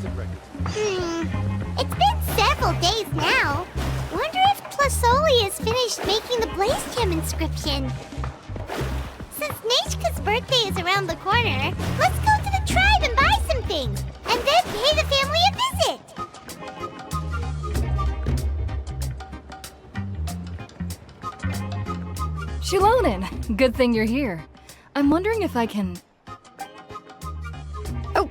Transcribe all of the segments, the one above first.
It's been several days now. Wonder if Tlasoli has finished making the Blaze Gem inscription. Since Nechka's birthday is around the corner, let's go to the tribe and buy some things, and then pay the family a visit. Shilonen, good thing you're here. I'm wondering if I can... Oh,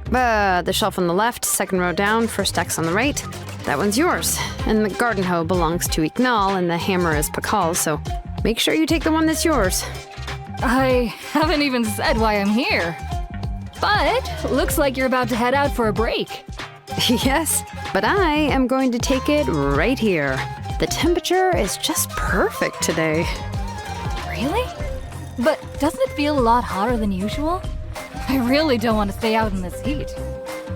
the shelf on the left, second row down, first X on the right. That one's yours. And the garden hoe belongs to Ignal, and the hammer is Pakal's, so make sure you take the one that's yours. I haven't even said why I'm here. But looks like you're about to head out for a break. Yes, but I am going to take it right here. The temperature is just perfect today. Really? But doesn't it feel a lot hotter than usual? I really don't want to stay out in this heat.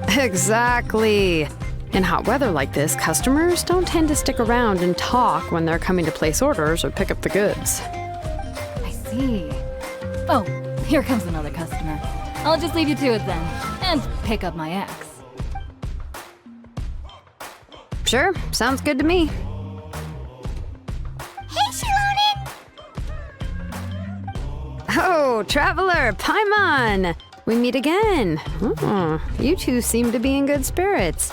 Exactly. In hot weather like this, customers don't tend to stick around and talk when they're coming to place orders or pick up the goods. I see. Oh, here comes another customer. I'll just leave you to it then, and pick up my axe. Sure, sounds good to me. Hey, Shilonen! Oh, Traveler, Paimon! We meet again. Oh, you two seem to be in good spirits.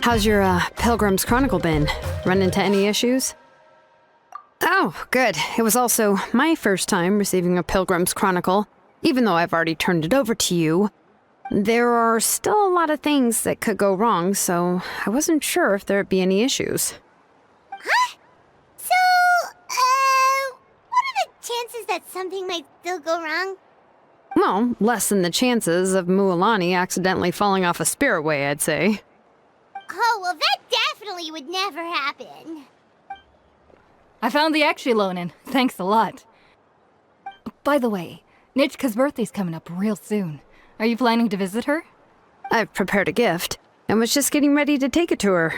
How's your Pilgrim's Chronicle been? Run into any issues? Oh, good. It was also my first time receiving a Pilgrim's Chronicle. Even though I've already turned it over to you, there are still a lot of things that could go wrong, so I wasn't sure if there'd be any issues. Huh? So, what are the chances that something might still go wrong? Well, less than the chances of Mualani accidentally falling off a spiritway, I'd say. Oh, well, that definitely would never happen. I found the axe, Shilonen. Thanks a lot. By the way, Nichka's birthday's coming up real soon. Are you planning to visit her? I've prepared a gift, and was just getting ready to take it to her.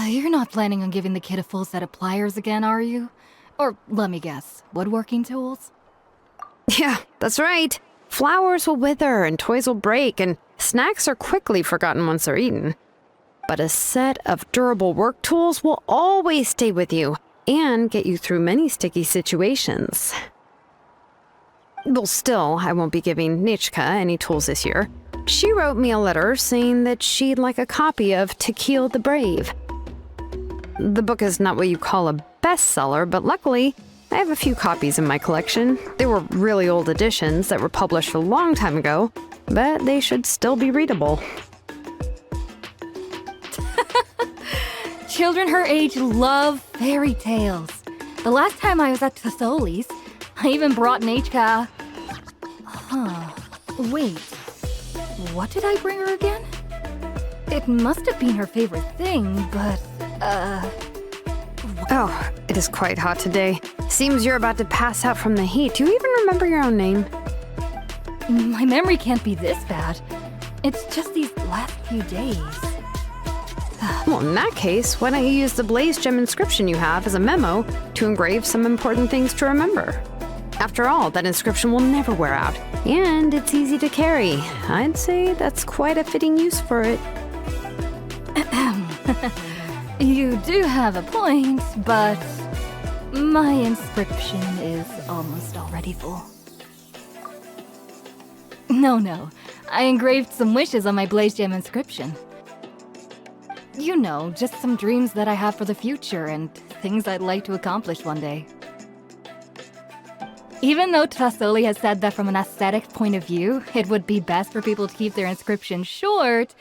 You're not planning on giving the kid a full set of pliers again, are you? Or, let me guess, woodworking tools? Yeah, that's right. Flowers will wither, and toys will break, and snacks are quickly forgotten once they're eaten. But a set of durable work tools will always stay with you, and get you through many sticky situations. Well, still, I won't be giving Nichka any tools this year. She wrote me a letter saying that she'd like a copy of To Kill the Brave. The book is not what you call a bestseller, but luckily, I have a few copies in my collection. They were really old editions that were published a long time ago, but they should still be readable. Children her age love fairy tales. The last time I was at Tasoli's, I even brought Nichka... Huh. Wait. What did I bring her again? It must have been her favorite thing, but... Oh, it is quite hot today. Seems you're about to pass out from the heat. Do you even remember your own name? My memory can't be this bad. It's just these last few days. Well, in that case, why don't you use the Blaze Gem inscription you have as a memo to engrave some important things to remember? After all, that inscription will never wear out, and it's easy to carry. I'd say that's quite a fitting use for it. You do have a point, but my inscription is almost already full. No, I engraved some wishes on my Blaze Gem inscription. You know, just some dreams that I have for the future and things I'd like to accomplish one day. Even though Tasoli has said that from an aesthetic point of view, it would be best for people to keep their inscription short,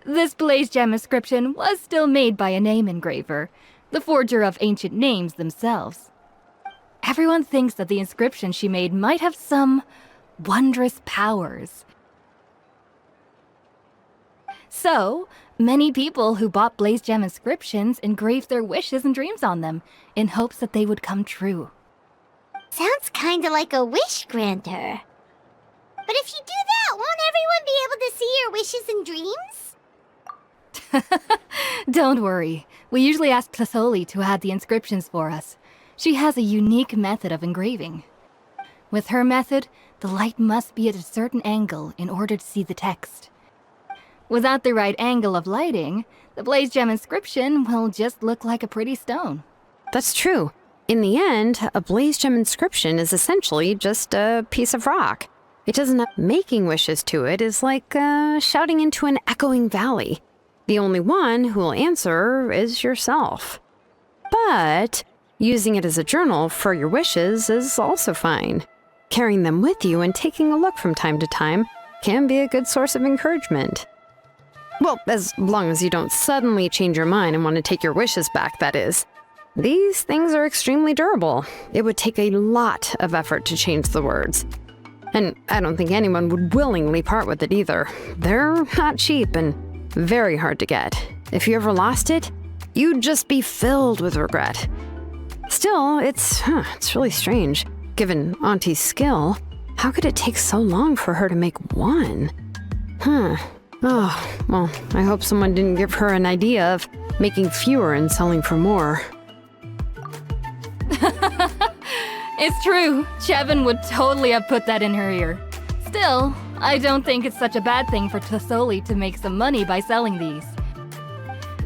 this Blaze Gem inscription was still made by a name engraver, the forger of ancient names themselves. Everyone thinks that the inscription she made might have some wondrous powers. So, many people who bought Blaze Gem inscriptions engraved their wishes and dreams on them, in hopes that they would come true. Sounds kinda like a wish granter. But if you do that, won't everyone be able to see your wishes and dreams? Don't worry. We usually ask Tasoli to add the inscriptions for us. She has a unique method of engraving. With her method, the light must be at a certain angle in order to see the text. Without the right angle of lighting, the blaze gem inscription will just look like a pretty stone. That's true. In the end, a blaze gem inscription is essentially just a piece of rock. It doesn't have making wishes to it is like shouting into an echoing valley. The only one who will answer is yourself. But using it as a journal for your wishes is also fine. Carrying them with you and taking a look from time to time can be a good source of encouragement. Well, as long as you don't suddenly change your mind and want to take your wishes back, that is. These things are extremely durable. It would take a lot of effort to change the words. And I don't think anyone would willingly part with it either. They're not cheap and very hard to get. If you ever lost it, you'd just be filled with regret. Still, it's really strange. Given Auntie's skill, how could it take so long for her to make one? Oh, well, I hope someone didn't give her an idea of making fewer and selling for more. It's true. Chevin would totally have put that in her ear. Still, I don't think it's such a bad thing for Tlisoli to make some money by selling these.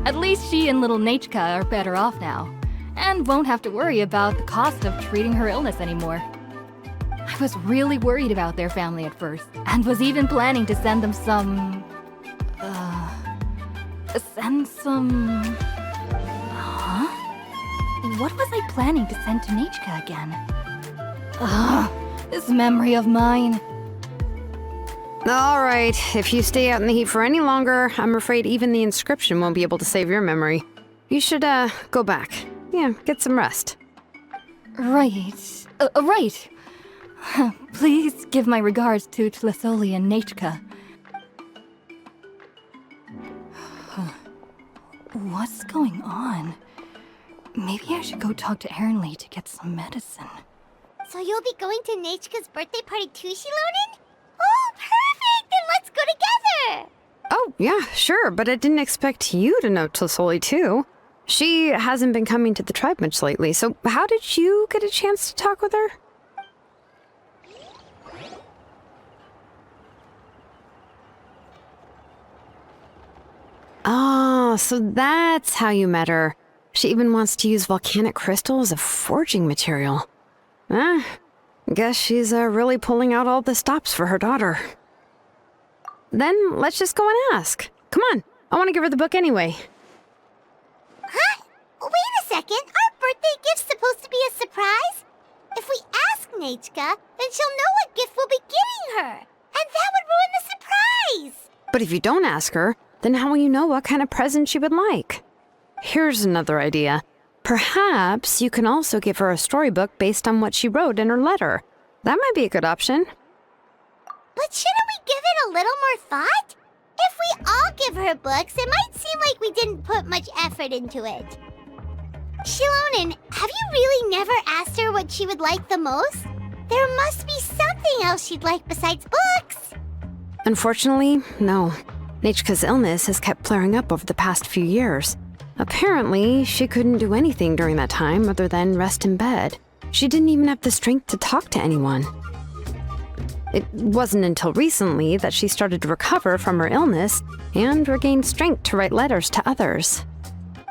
At least she and little Nachka are better off now, and won't have to worry about the cost of treating her illness anymore. I was really worried about their family at first, and was even planning to send them some... What was I planning to send to Nachka again? This memory of mine. All right, if you stay out in the heat for any longer, I'm afraid even the inscription won't be able to save your memory. You should, go back. Yeah, get some rest. Right. Right. Please give my regards to Tlisoli and Nachka. What's going on? Maybe I should go talk to Ernly to get some medicine. So you'll be going to Nachka's birthday party too, Shilonen? Oh, perfect! Then let's go together! Oh, yeah, sure, but I didn't expect you to know Tlisoli too. She hasn't been coming to the tribe much lately, so how did you get a chance to talk with her? Oh, so that's how you met her. She even wants to use volcanic crystal as a forging material. Guess she's really pulling out all the stops for her daughter. Then let's just go and ask. Come on, I want to give her the book anyway. Huh? Wait a second, our birthday gift's supposed to be a surprise? If we ask Nachka, then she'll know what gift we'll be getting her, and that would ruin the surprise! But if you don't ask her, then how will you know what kind of present she would like? Here's another idea. Perhaps you can also give her a storybook based on what she wrote in her letter. That might be a good option. But shouldn't we give it a little more thought? If we all give her books, it might seem like we didn't put much effort into it. Shilonen, have you really never asked her what she would like the most? There must be something else she'd like besides books. Unfortunately, no. Nachka's illness has kept flaring up over the past few years. Apparently, she couldn't do anything during that time other than rest in bed. She didn't even have the strength to talk to anyone. It wasn't until recently that she started to recover from her illness and regained strength to write letters to others.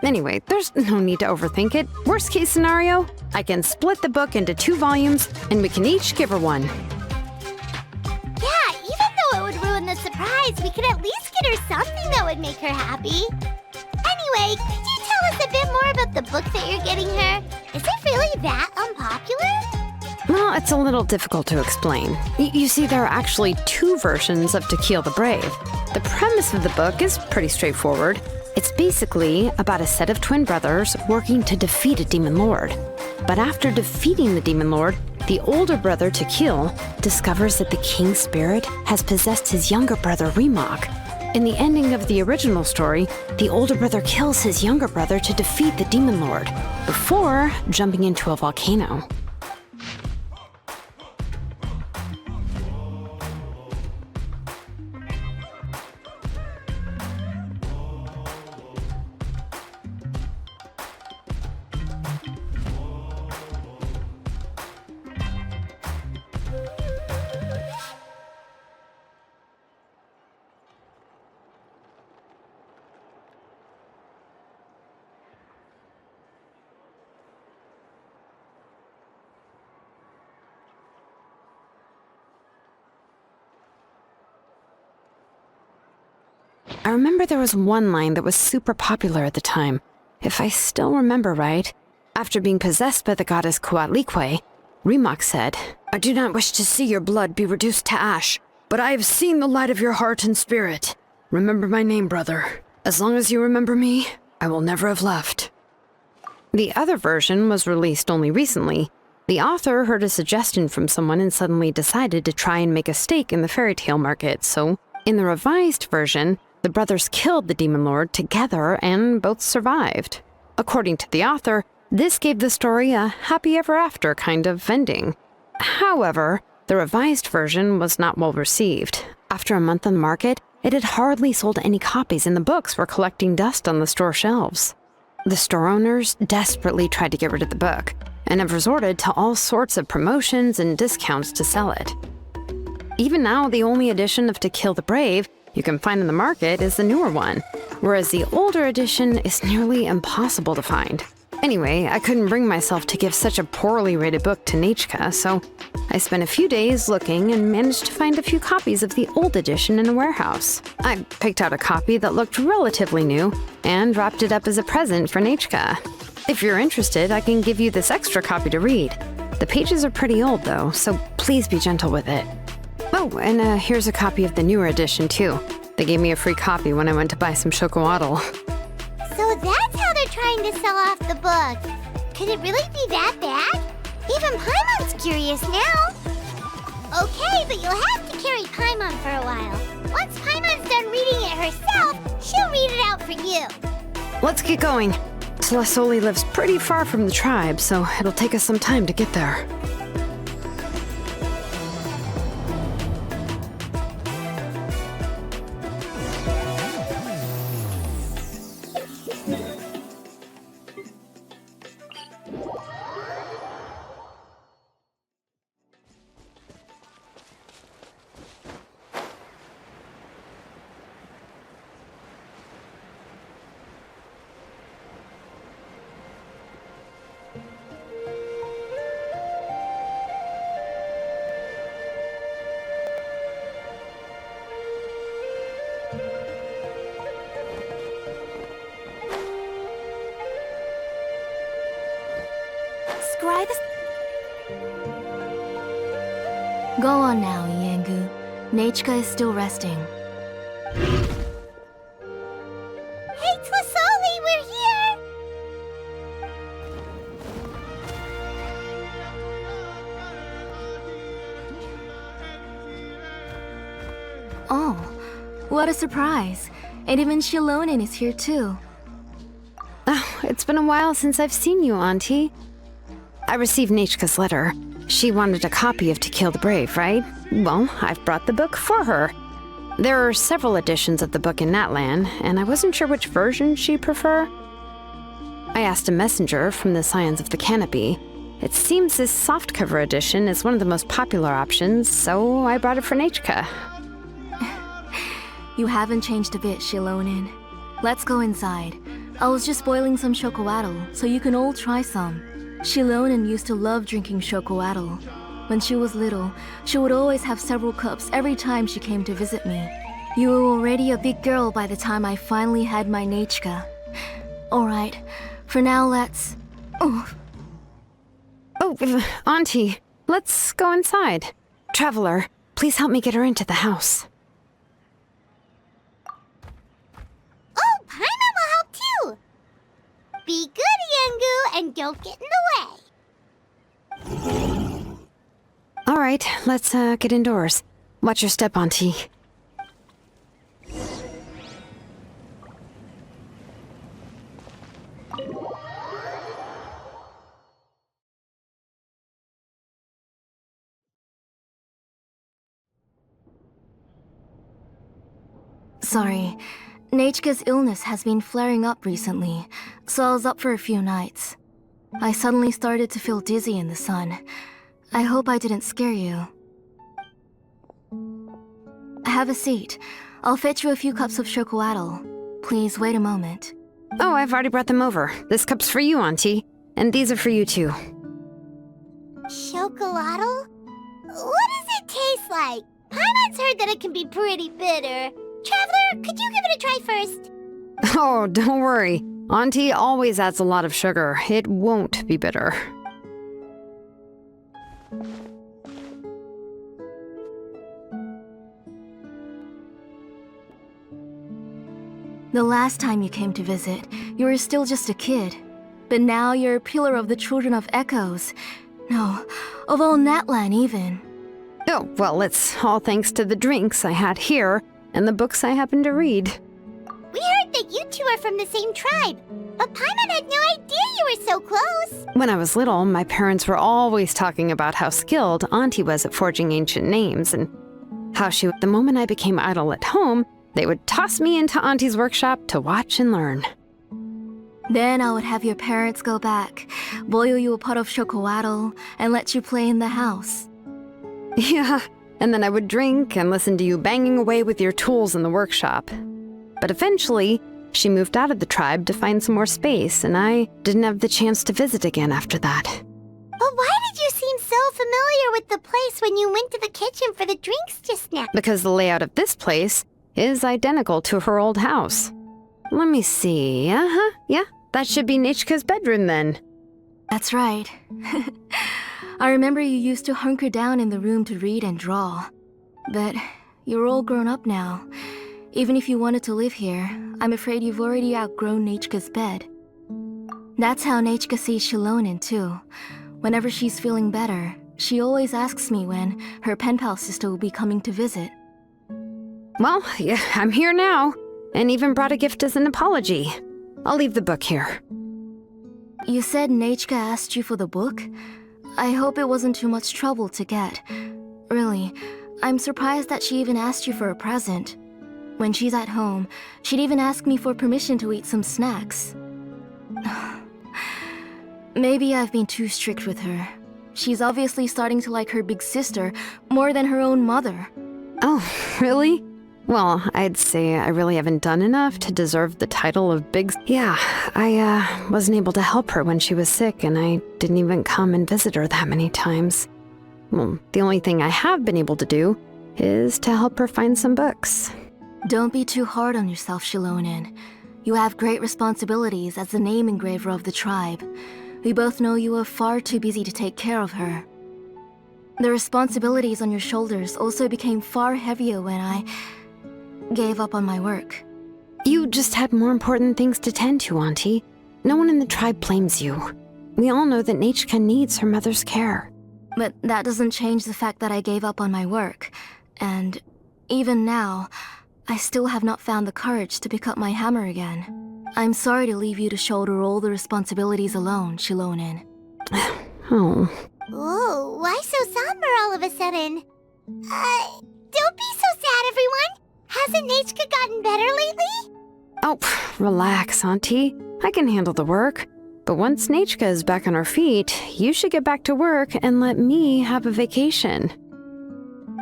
Anyway, there's no need to overthink it. Worst case scenario, I can split the book into 2 volumes and we can each give her one. Yeah, even though it would ruin the surprise, we could at least get her something that would make her happy. Anyway, could you tell us a bit more about the book that you're getting her? Is it really that unpopular? Well, it's a little difficult to explain. You see, there are actually 2 versions of To Kill the Brave. The premise of the book is pretty straightforward. It's basically about a set of twin brothers working to defeat a demon lord. But after defeating the demon lord, the older brother, To Kill, discovers that the king's spirit has possessed his younger brother, Remok. In the ending of the original story, the older brother kills his younger brother to defeat the demon lord, before jumping into a volcano. I remember there was one line that was super popular at the time. If I still remember right, after being possessed by the goddess Coatlicue, Rimac said, "I do not wish to see your blood be reduced to ash, but I have seen the light of your heart and spirit. Remember my name, brother. As long as you remember me, I will never have left." The other version was released only recently. The author heard a suggestion from someone and suddenly decided to try and make a stake in the fairy tale market, so in the revised version, the brothers killed the demon lord together and both survived. According to the author, this gave the story a happy ever after kind of ending. However, the revised version was not well received. After a month on the market, it had hardly sold any copies and the books were collecting dust on the store shelves. The store owners desperately tried to get rid of the book and have resorted to all sorts of promotions and discounts to sell it. Even now, the only edition of To Kill the Brave you can find in the market is the newer one, whereas the older edition is nearly impossible to find. Anyway, I couldn't bring myself to give such a poorly rated book to Nechka, so I spent a few days looking and managed to find a few copies of the old edition in a warehouse. I picked out a copy that looked relatively new and wrapped it up as a present for Nechka. If you're interested, I can give you this extra copy to read. The pages are pretty old though, so please be gentle with it. Oh, and here's a copy of the newer edition too. They gave me a free copy when I went to buy some chocolatl. So that's how they're trying to sell off the book. Could it really be that bad? Even Paimon's curious now. Okay, but you'll have to carry Paimon for a while. Once Paimon's done reading it herself, she'll read it out for you. Let's get going. Tlasoli lives pretty far from the tribe, so it'll take us some time to get there. Go on now, Iengu. Nechka is still resting. Hey, Tlasoli, we're here! Oh, what a surprise. And even Shilonen is here too. Oh, it's been a while since I've seen you, Auntie. I received Nechka's letter. She wanted a copy of To Kill the Brave, right? Well, I've brought the book for her. There are several editions of the book in Natlan, and I wasn't sure which version she'd prefer. I asked a messenger from the Scions of the Canopy. It seems this softcover edition is one of the most popular options, so I brought it for Nechka. You haven't changed a bit, Shilonen. Let's go inside. I was just boiling some chocolatl, so you can all try some. Shilonen used to love drinking chocolatl. When she was little, she would always have several cups every time she came to visit me. You were already a big girl by the time I finally had my Nechka. Alright, for now let's... Oh, Auntie, let's go inside. Traveler, please help me get her into the house. Oh, Paimon will help too! Be good, Iengu, and don't get in the way. All right, let's get indoors. Watch your step, Auntie. Sorry. Nechka's illness has been flaring up recently, so I was up for a few nights. I suddenly started to feel dizzy in the sun. I hope I didn't scare you. Have a seat. I'll fetch you a few cups of chocolatl. Please wait a moment. Oh, I've already brought them over. This cup's for you, Auntie. And these are for you, too. Chocolatl? What does it taste like? Paimon's heard that it can be pretty bitter. Traveler, could you give it a try first? Oh, don't worry. Auntie always adds a lot of sugar. It won't be bitter. The last time you came to visit, you were still just a kid. But now you're a pillar of the children of Echoes. No, of all Natlan even. Oh, well, it's all thanks to the drinks I had here and the books I happened to read. We heard that you two are from the same tribe, but Paimon had no idea you were so close. When I was little, my parents were always talking about how skilled Auntie was at forging ancient names and how the moment I became idle at home, they would toss me into Auntie's workshop to watch and learn. Then I would have your parents go back, boil you a pot of chocolatl, and let you play in the house. Yeah, and then I would drink and listen to you banging away with your tools in the workshop. But eventually, she moved out of the tribe to find some more space, and I didn't have the chance to visit again after that. But why did you seem so familiar with the place when you went to the kitchen for the drinks just now? Because the layout of this place is identical to her old house. Let me see. Yeah, that should be Nechka's bedroom then. That's right. I remember you used to hunker down in the room to read and draw. But you're all grown up now. Even if you wanted to live here, I'm afraid you've already outgrown Nechka's bed. That's how Nechka sees Shilonen too. Whenever she's feeling better, she always asks me when her pen pal sister will be coming to visit. Well, yeah, I'm here now, and even brought a gift as an apology. I'll leave the book here. You said Nechka asked you for the book? I hope it wasn't too much trouble to get. Really, I'm surprised that she even asked you for a present. When she's at home, she'd even ask me for permission to eat some snacks. Maybe I've been too strict with her. She's obviously starting to like her big sister more than her own mother. Oh, really? Well, I'd say I really haven't done enough to deserve the title of big... Yeah, I wasn't able to help her when she was sick, and I didn't even come and visit her that many times. Well, the only thing I have been able to do is to help her find some books. Don't be too hard on yourself, Shilonen. You have great responsibilities as the name engraver of the tribe. We both know you are far too busy to take care of her. The responsibilities on your shoulders also became far heavier when I gave up on my work. You just had more important things to tend to, Auntie. No one in the tribe blames you. We all know that Nechka needs her mother's care. But that doesn't change the fact that I gave up on my work. And even now, I still have not found the courage to pick up my hammer again. I'm sorry to leave you to shoulder all the responsibilities alone, Shilonen. Oh. Ooh, why so somber all of a sudden? Don't be so sad, everyone! Hasn't Nechka gotten better lately? Oh, relax, Auntie. I can handle the work. But once Nechka is back on her feet, you should get back to work and let me have a vacation.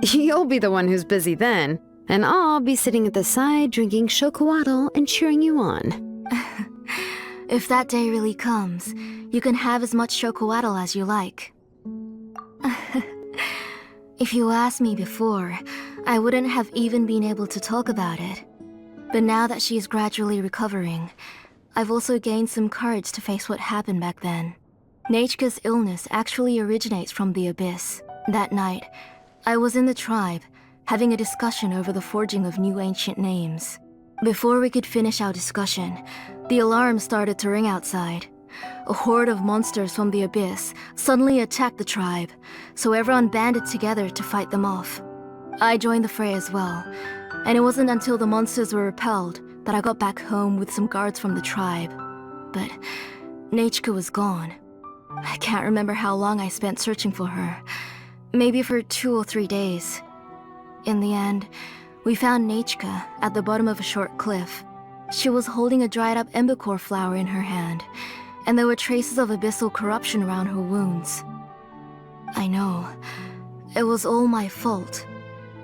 You'll be the one who's busy then, and I'll be sitting at the side drinking chocolatl and cheering you on. If that day really comes, you can have as much chocolatl as you like. If you asked me before, I wouldn't have even been able to talk about it. But now that she is gradually recovering, I've also gained some courage to face what happened back then. Nechka's illness actually originates from the Abyss. That night, I was in the tribe, having a discussion over the forging of new ancient names. Before we could finish our discussion, the alarm started to ring outside. A horde of monsters from the Abyss suddenly attacked the tribe, so everyone banded together to fight them off. I joined the fray as well, and it wasn't until the monsters were repelled that I got back home with some guards from the tribe. But Nechka was gone. I can't remember how long I spent searching for her. Maybe for 2 or 3 days. In the end, we found Nechka at the bottom of a short cliff. She was holding a dried up embercore flower in her hand, and there were traces of abyssal corruption around her wounds. I know. It was all my fault.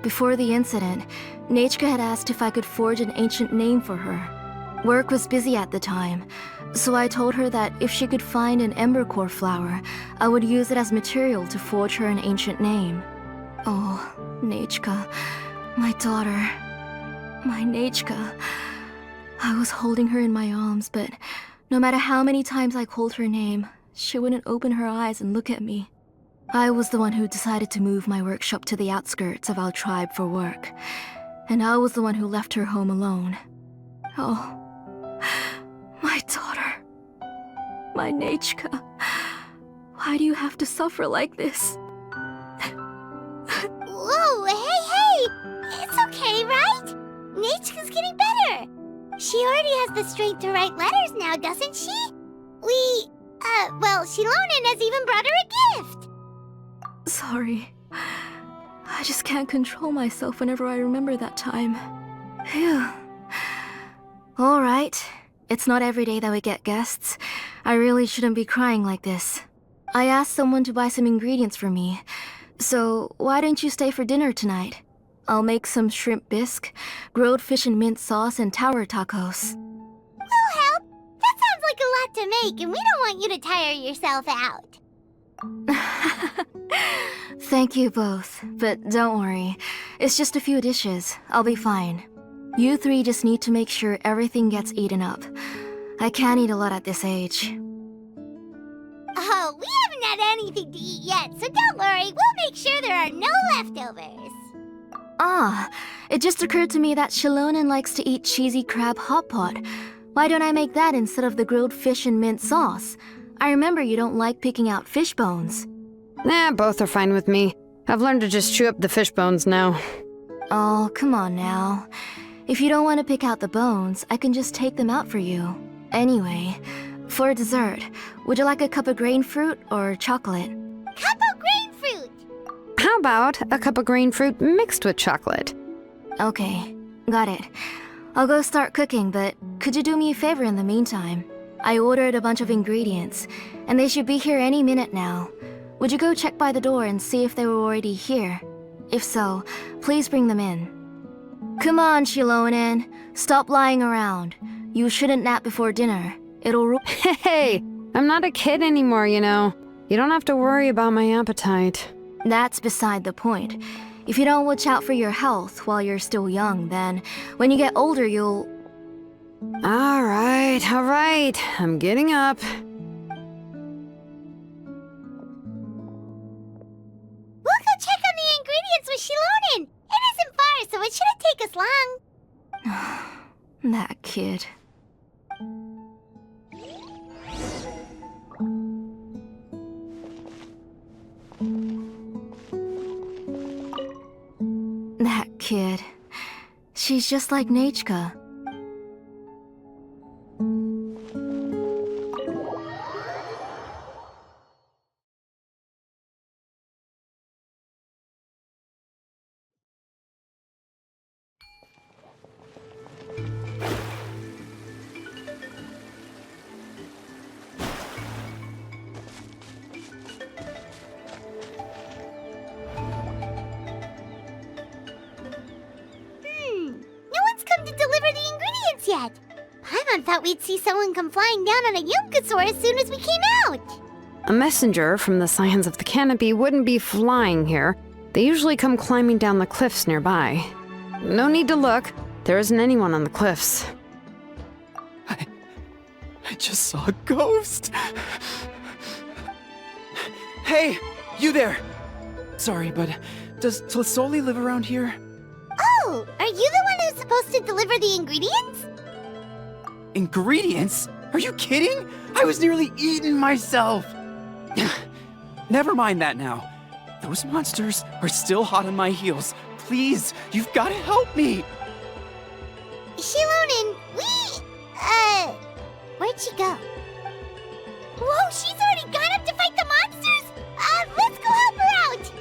Before the incident, Nechka had asked if I could forge an ancient name for her. Work was busy at the time, so I told her that if she could find an embercore flower, I would use it as material to forge her an ancient name. Oh, Nechka, my daughter. My Nechka. I was holding her in my arms, but no matter how many times I called her name, she wouldn't open her eyes and look at me. I was the one who decided to move my workshop to the outskirts of our tribe for work, and I was the one who left her home alone. Oh, my daughter. My Nechka. Why do you have to suffer like this? Whoa, hey! It's okay, right? Nechka's getting better. She already has the strength to write letters now, doesn't she? Shilonen has even brought her a gift. Sorry. I just can't control myself whenever I remember that time. Phew. Alright. It's not every day that we get guests. I really shouldn't be crying like this. I asked someone to buy some ingredients for me. So, why don't you stay for dinner tonight? I'll make some shrimp bisque, grilled fish and mint sauce, and tower tacos. We'll help. That sounds like a lot to make, and we don't want you to tire yourself out. Thank you both, but don't worry. It's just a few dishes. I'll be fine. You three just need to make sure everything gets eaten up. I can't eat a lot at this age. Oh, we haven't had anything to eat yet, so don't worry. We'll make sure there are no leftovers. Ah, it just occurred to me that Shilonen likes to eat cheesy crab hot pot. Why don't I make that instead of the grilled fish and mint sauce? I remember you don't like picking out fish bones. Nah, both are fine with me. I've learned to just chew up the fish bones now. Oh, come on now. If you don't want to pick out the bones, I can just take them out for you. Anyway, for dessert, would you like a cup of grain fruit or chocolate? Cup of grain fruit! How about a cup of green fruit mixed with chocolate? Okay, got it. I'll go start cooking, but could you do me a favor in the meantime? I ordered a bunch of ingredients, and they should be here any minute now. Would you go check by the door and see if they were already here? If so, please bring them in. Come on, Shilonen. Stop lying around. You shouldn't nap before dinner. It'll Hey, I'm not a kid anymore, you know. You don't have to worry about my appetite. That's beside the point. If you don't watch out for your health while you're still young, then when you get older, you'll... All right. I'm getting up. We'll go check on the ingredients with Shilonen. It isn't far, so it shouldn't take us long. That kid. That kid. She's just like Nechka. Yet. Paimon thought we'd see someone come flying down on a Yunkasaur as soon as we came out. A messenger from the Scions of the Canopy wouldn't be flying here. They usually come climbing down the cliffs nearby. No need to look. There isn't anyone on the cliffs. I just saw a ghost. Hey, you there! Sorry, but does Tlasoli live around here? Oh, are you the one who's supposed to deliver the ingredients? Ingredients? Are you kidding? I was nearly eaten myself! Never mind that now. Those monsters are still hot on my heels. Please, you've got to help me! Shilonen, where'd she go? Whoa, she's already gone up to fight the monsters? Let's go help her out!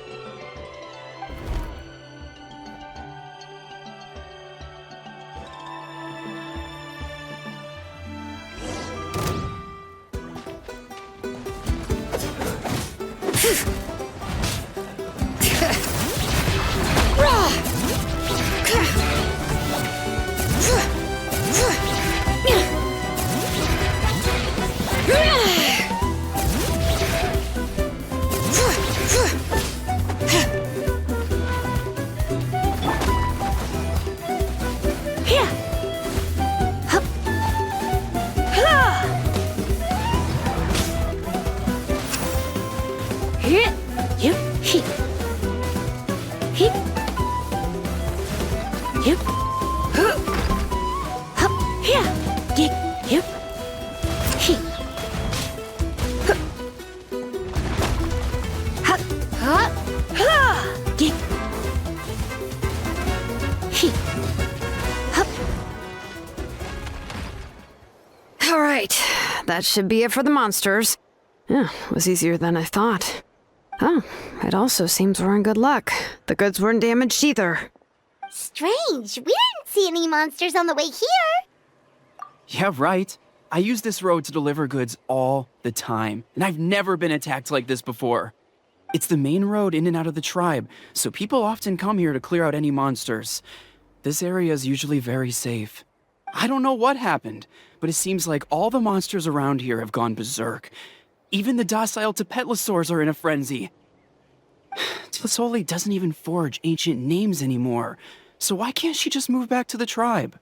All right, that should be it for the monsters. Yeah, it was easier than I thought. Oh, it also seems we're in good luck. The goods weren't damaged either. Strange. We didn't see any monsters on the way here. Yeah, right. I use this road to deliver goods all the time, and I've never been attacked like this before. It's the main road in and out of the tribe, so people often come here to clear out any monsters. This area is usually very safe. I don't know what happened, but it seems like all the monsters around here have gone berserk. Even the docile Tepetlosaurs are in a frenzy. Tlisoli doesn't even forge ancient names anymore, so why can't she just move back to the tribe?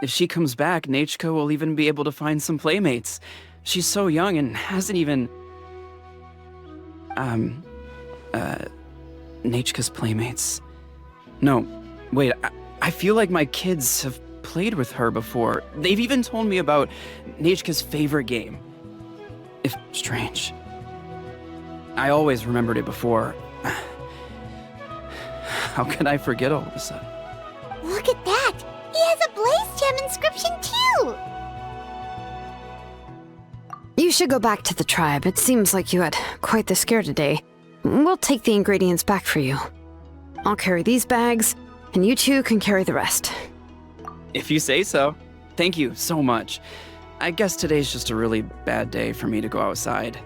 If she comes back, Nechka will even be able to find some playmates. She's so young and hasn't even... Nechka's playmates. No, wait, I feel like my kids have played with her before. They've even told me about Nechka's favorite game. If strange. I always remembered it before. How could I forget all of a sudden? Look at that! He has a blaze gem inscription too! You should go back to the tribe. It seems like you had quite the scare today. We'll take the ingredients back for you. I'll carry these bags, and you two can carry the rest. If you say so. Thank you so much. I guess today's just a really bad day for me to go outside.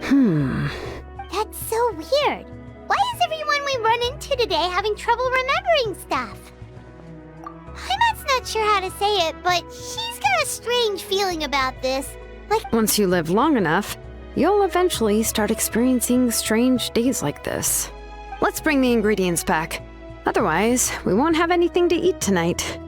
That's so weird. Why is everyone we run into today having trouble remembering stuff? Paimon's not sure how to say it, but she's got a strange feeling about this. Like, Once you live long enough, you'll eventually start experiencing strange days like this. Let's bring the ingredients back. Otherwise, we won't have anything to eat tonight.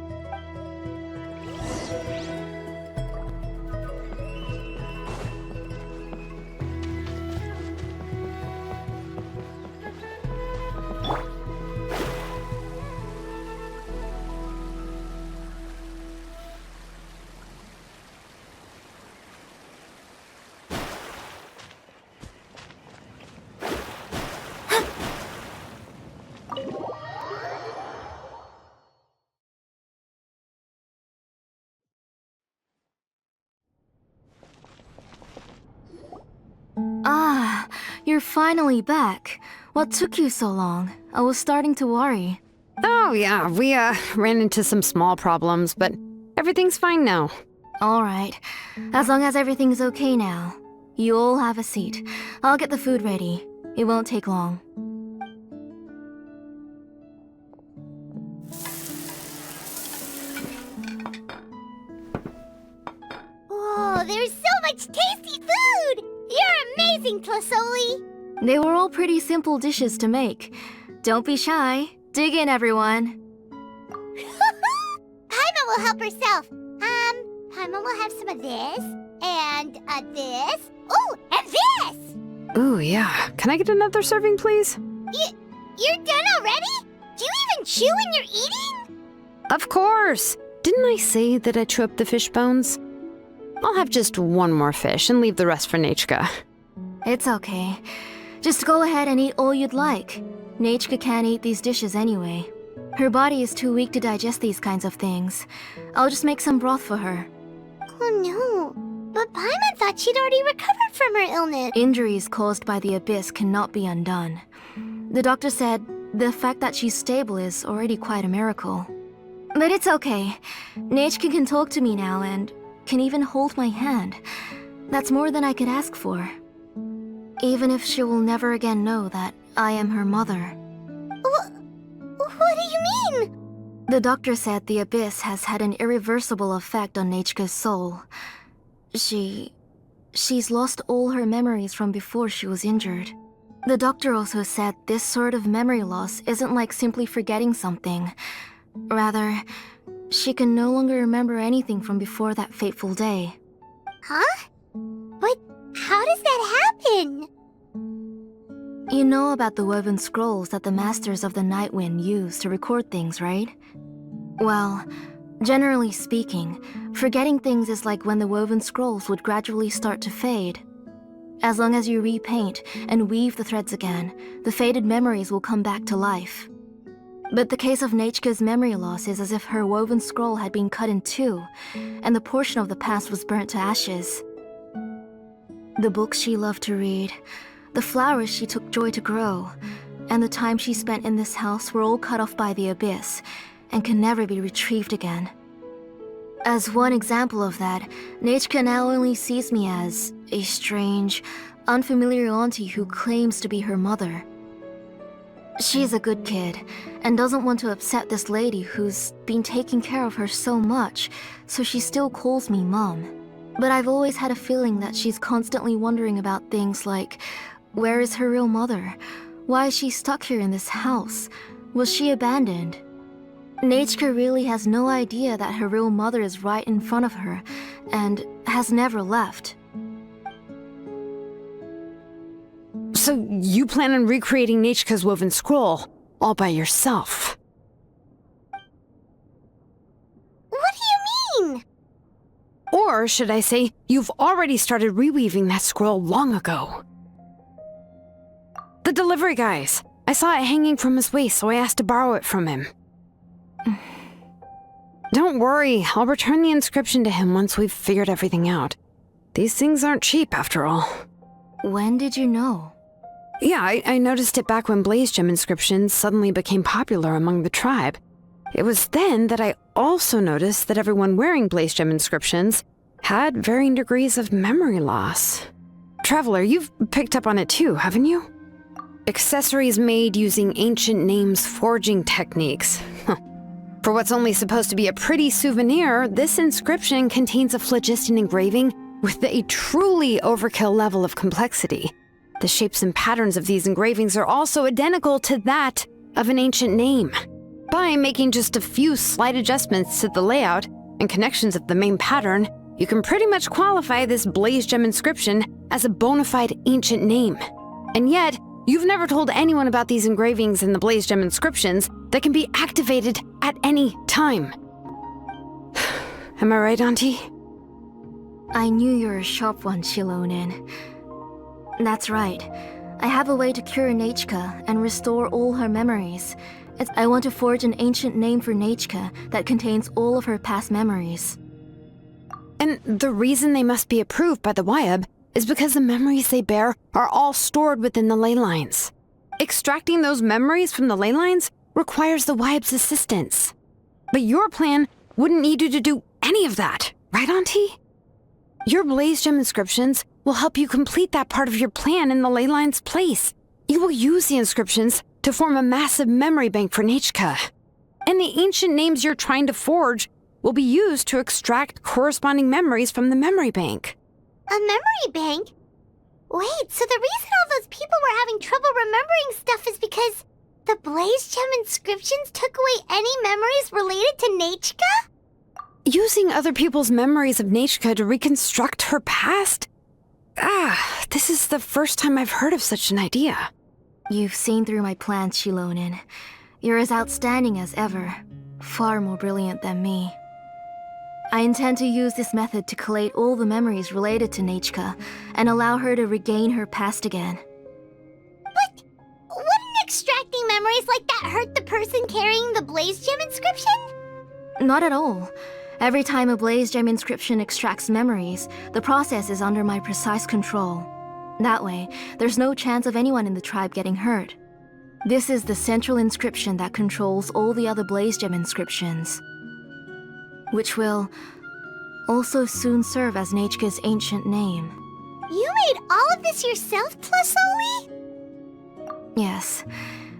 Ah, you're finally back. What took you so long? I was starting to worry. Oh yeah, we ran into some small problems, but everything's fine now. Alright, as long as everything's okay now. You all have a seat. I'll get the food ready. It won't take long. whoa, there's so much tasty food! You're amazing, Tlisoli! They were all pretty simple dishes to make. Don't be shy. Dig in, everyone. Paimon will help herself. Paimon will have some of this, and this. Oh, and this! Ooh, yeah. Can I get another serving, please? You're done already? Do you even chew when you're eating? Of course! Didn't I say that I chew up the fish bones? I'll have just one more fish and leave the rest for Nechka. It's okay. Just go ahead and eat all you'd like. Nechka can't eat these dishes anyway. Her body is too weak to digest these kinds of things. I'll just make some broth for her. Oh no, but Paimon thought she'd already recovered from her illness. Injuries caused by the abyss cannot be undone. The doctor said the fact that she's stable is already quite a miracle. But it's okay. Nechka can talk to me now and can even hold my hand. That's more than I could ask for. Even if she will never again know that I am her mother. What do you mean? The doctor said the abyss has had an irreversible effect on Nechka's soul. She's lost all her memories from before she was injured. The doctor also said this sort of memory loss isn't like simply forgetting something. Rather, she can no longer remember anything from before that fateful day. Huh? But how does that happen? You know about the woven scrolls that the Masters of the Night Wind use to record things, right? Well, Generally speaking, forgetting things is like when the woven scrolls would gradually start to fade. As long as you repaint and weave the threads again, the faded memories will come back to life. But the case of Nechka's memory loss is as if her woven scroll had been cut in two, and the portion of the past was burnt to ashes. The books she loved to read, the flowers she took joy to grow, and the time she spent in this house were all cut off by the abyss, and can never be retrieved again. As one example of that, Nechka now only sees me as a strange, unfamiliar auntie who claims to be her mother. She's a good kid, and doesn't want to upset this lady who's been taking care of her so much, so she still calls me Mom. But I've always had a feeling that she's constantly wondering about things like, where is her real mother? Why is she stuck here in this house? Was she abandoned? Nechka really has no idea that her real mother is right in front of her, and has never left. So you plan on recreating Nechka's woven scroll all by yourself? What do you mean? Or should I say, you've already started reweaving that scroll long ago? The delivery guys. I saw it hanging from his waist, so I asked to borrow it from him. Don't worry, I'll return the inscription to him once we've figured everything out. These things aren't cheap, after all. When did you know? Yeah, I noticed it back when blaze gem inscriptions suddenly became popular among the tribe. It was then that I also noticed that everyone wearing blaze gem inscriptions had varying degrees of memory loss. Traveler, you've picked up on it too, haven't you? Accessories made using ancient names forging techniques. For what's only supposed to be a pretty souvenir, this inscription contains a phlogiston engraving with a truly overkill level of complexity. The shapes and patterns of these engravings are also identical to that of an ancient name. By making just a few slight adjustments to the layout and connections of the main pattern, you can pretty much qualify this blaze gem inscription as a bona fide ancient name. And yet, you've never told anyone about these engravings in the blaze gem inscriptions that can be activated at any time. Am I right, Auntie? I knew you were a sharp one, Shilonin. That's right. I have a way to cure Nechka and restore all her memories. I want to forge an ancient name for Nechka that contains all of her past memories. And the reason they must be approved by the Wyab is because the memories they bear are all stored within the ley lines. Extracting those memories from the ley lines requires the Wyab's assistance. But your plan wouldn't need you to do any of that, right, Auntie? Your blaze gem inscriptions will help you complete that part of your plan in the ley line's place. You will use the inscriptions to form a massive memory bank for Nechka. And the ancient names you're trying to forge will be used to extract corresponding memories from the memory bank. A memory bank? Wait, so the reason all those people were having trouble remembering stuff is because the blaze gem inscriptions took away any memories related to Nechka? Using other people's memories of Nechka to reconstruct her past? This is the first time I've heard of such an idea. You've seen through my plans, Shilonin. You're as outstanding as ever. Far more brilliant than me. I intend to use this method to collate all the memories related to Nechka and allow her to regain her past again. But wouldn't extracting memories like that hurt the person carrying the blaze gem inscription? Not at all. Every time a blaze gem inscription extracts memories, the process is under my precise control. That way, there's no chance of anyone in the tribe getting hurt. This is the central inscription that controls all the other blaze gem inscriptions, which will also soon serve as Nechka's ancient name. You made all of this yourself, Tlasoli? Yes,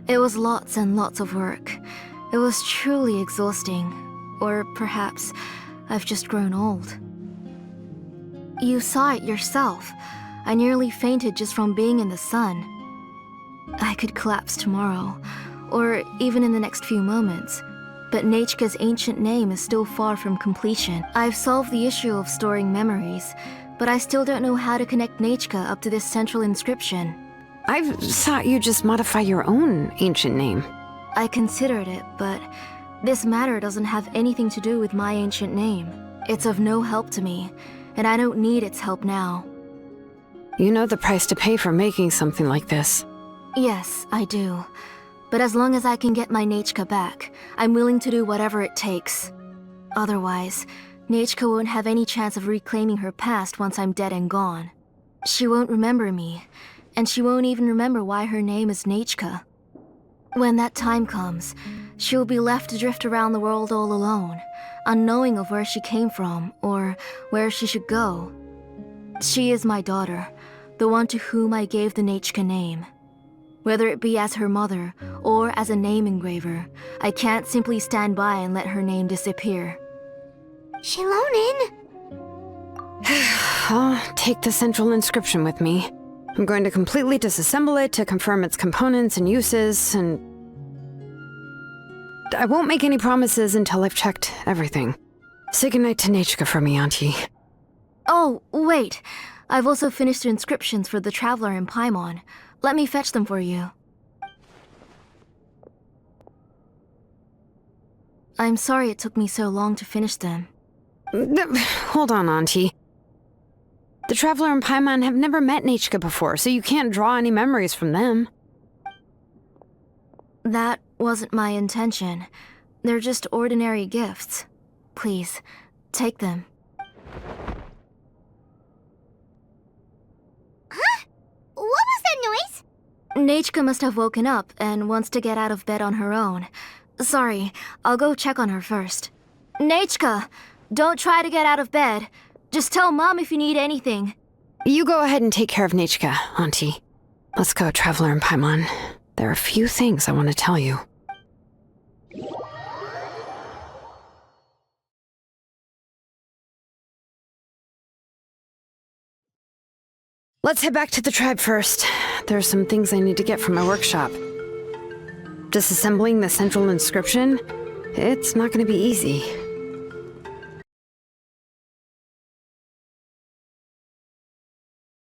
it was lots and lots of work. It was truly exhausting, or perhaps I've just grown old. You saw it yourself. I nearly fainted just from being in the sun. I could collapse tomorrow, or even in the next few moments. But Nechka's ancient name is still far from completion. I've solved the issue of storing memories, but I still don't know how to connect Nechka up to this central inscription. I thought you just modify your own ancient name. I considered it, but This matter doesn't have anything to do with my ancient name. It's of no help to me, and I don't need its help now. You know the price to pay for making something like this. Yes, I do. But as long as I can get my Nechka back, I'm willing to do whatever it takes. Otherwise, Nechka won't have any chance of reclaiming her past once I'm dead and gone. She won't remember me, and she won't even remember why her name is Nechka. When that time comes, she'll be left to drift around the world all alone, unknowing of where she came from or where she should go. She is my daughter, the one to whom I gave the Nechka name. Whether it be as her mother or as a name engraver, I can't simply stand by and let her name disappear. Shilonin! I'll take the central inscription with me. I'm going to completely disassemble it to confirm its components and uses, and I won't make any promises until I've checked everything. Say goodnight to Nechka for me, Auntie. Oh, wait. I've also finished the inscriptions for the Traveler in Paimon. Let me fetch them for you. I'm sorry it took me so long to finish them. Hold on, Auntie. The Traveler and Paimon have never met Nechka before, so you can't draw any memories from them. That wasn't my intention. They're just ordinary gifts. Please, take them. Huh? What was that noise? Nechka must have woken up and wants to get out of bed on her own. Sorry, I'll go check on her first. Nechka! Don't try to get out of bed. Just tell Mom if you need anything. You go ahead and take care of Nechka, Auntie. Let's go, Traveler and Paimon. There are a few things I want to tell you. Let's head back to the tribe first. There are some things I need to get from my workshop. Disassembling the central inscription? It's not going to be easy.